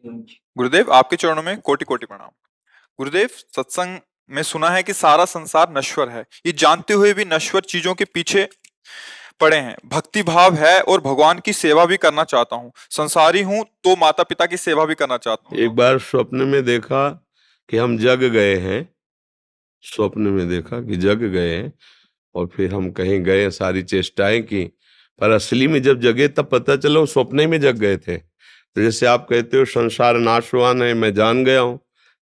गुरुदेव, आपके चरणों में कोटि कोटि प्रणाम। गुरुदेव, सत्संग में सुना है कि सारा संसार नश्वर है। ये जानते हुए भी नश्वर चीजों के पीछे पड़े हैं। भक्ति भाव है और भगवान की सेवा भी करना चाहता हूँ। संसारी हूँ तो माता पिता की सेवा भी करना चाहता हूँ। एक बार स्वप्न में देखा कि हम जग गए हैं, स्वप्न में देखा कि जग गए हैं और फिर हम कहीं गए, सारी चेष्टाएं की, पर असली में जब जगे तब पता चला वो स्वप्न में जग गए थे। तो जैसे आप कहते हो संसार नाशवान है, मैं जान गया हूं,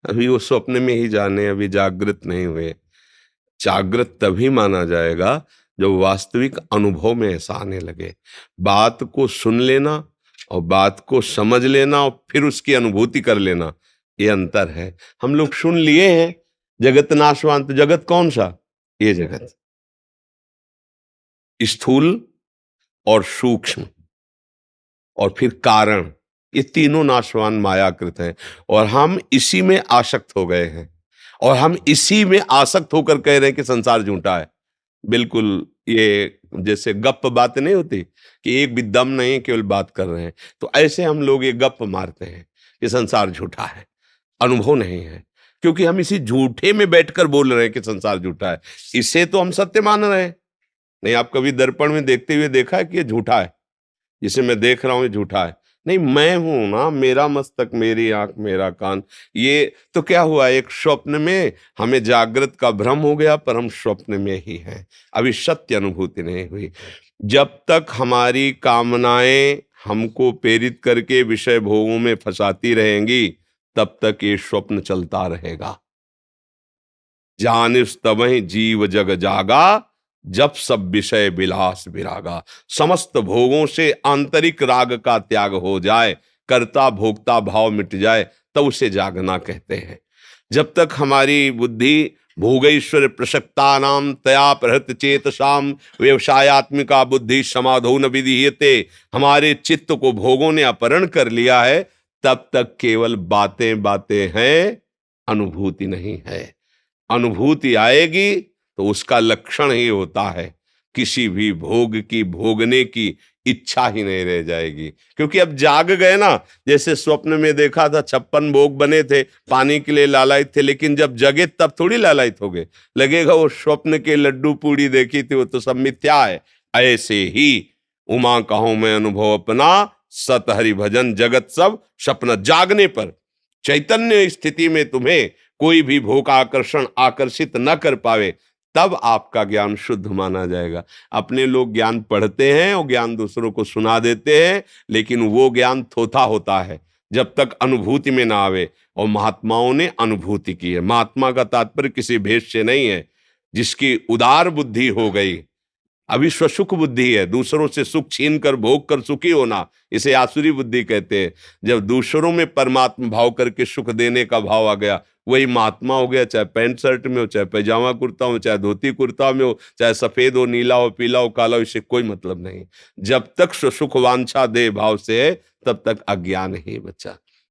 अभी वो स्वप्न में ही जाने, अभी जागृत नहीं हुए। जागृत तभी माना जाएगा जब वास्तविक अनुभव में ऐसा आने लगे। बात को सुन लेना और बात को समझ लेना और फिर उसकी अनुभूति कर लेना, ये अंतर है। हम लोग सुन लिए हैं जगत नाशवान, तो जगत कौन सा? ये जगत स्थूल और सूक्ष्म और फिर कारण, ये तीनों नाशवान मायाकृत हैं और हम इसी में आसक्त हो गए हैं और हम इसी में आसक्त होकर कह रहे हैं कि संसार झूठा है। बिल्कुल, ये जैसे गप बात नहीं होती कि एक भी दम नहीं, केवल बात कर रहे हैं, तो ऐसे हम लोग ये गप मारते हैं कि संसार झूठा है, अनुभव नहीं है, क्योंकि हम इसी झूठे में बैठकर बोल रहे हैं कि संसार झूठा है। इसे तो हम सत्य मान रहे हैं। नहीं, आप कभी दर्पण में देखते हुए देखा है कि ये झूठा है, जिसे मैं देख रहा हूं ये झूठा है? नहीं, मैं हूं ना, मेरा मस्तक, मेरी आंख, मेरा कान। ये तो क्या हुआ, एक स्वप्न में हमें जागृत का भ्रम हो गया, पर हम स्वप्न में ही हैं, अभी सत्य अनुभूति नहीं हुई। जब तक हमारी कामनाएं हमको प्रेरित करके विषय भोगों में फंसाती रहेंगी, तब तक ये स्वप्न चलता रहेगा। जानिस तबहि जीव जग जागा, जब सब विषय विलास विरागा। समस्त भोगों से आंतरिक राग का त्याग हो जाए, कर्ता भोक्ता भाव मिट जाए, तब उसे जागना कहते हैं। जब तक हमारी बुद्धि भोगैश्वर प्रसक्ता नाम तया प्रहृत चेतसाम व्यवसायत्मिका बुद्धि समाधो न विधीयते, हमारे चित्त को भोगों ने अपहरण कर लिया है, तब तक केवल बातें बातें हैं, अनुभूति नहीं है। अनुभूति आएगी तो उसका लक्षण ही होता है किसी भी भोग की, भोगने की इच्छा ही नहीं रह जाएगी, क्योंकि अब जाग गए ना। जैसे स्वप्न में देखा था 56 भोग बने थे, पानी के लिए लालायित थे, लेकिन जब जगे तब थोड़ी लालायित हो गए। लगेगा वो स्वप्न के लड्डू पूड़ी देखी थी, वो तो सब मिथ्या है। ऐसे ही उमा कहूं मैं अनुभव अपना, सत हरि भजन जगत सब सपना। जागने पर चैतन्य स्थिति में तुम्हें कोई भी भोग आकर्षण आकर्षित न कर पावे, तब आपका ज्ञान शुद्ध माना जाएगा। अपने लोग ज्ञान पढ़ते हैं और ज्ञान दूसरों को सुना देते हैं, लेकिन वो ज्ञान थोथा होता है जब तक अनुभूति में ना आवे। और महात्माओं ने अनुभूति की है। महात्मा का तात्पर्य किसी भेद से नहीं है, जिसकी उदार बुद्धि हो गई। अभी स्वसुख बुद्धि है, दूसरों से सुख छीन कर भोग कर सुखी होना, इसे आसुरी बुद्धि कहते हैं। जब दूसरों में परमात्मा भाव करके सुख देने का भाव आ गया, वही महात्मा हो गया। चाहे पैंट शर्ट में हो, चाहे पैजामा कुर्ता हो, चाहे धोती कुर्ता में हो, चाहे सफेद हो, नीला हो, पीला हो, काला हो, इससे कोई मतलब नहीं। जब तक स्वसुख वांछा दे भाव से है, तब तक अज्ञान ही बचा।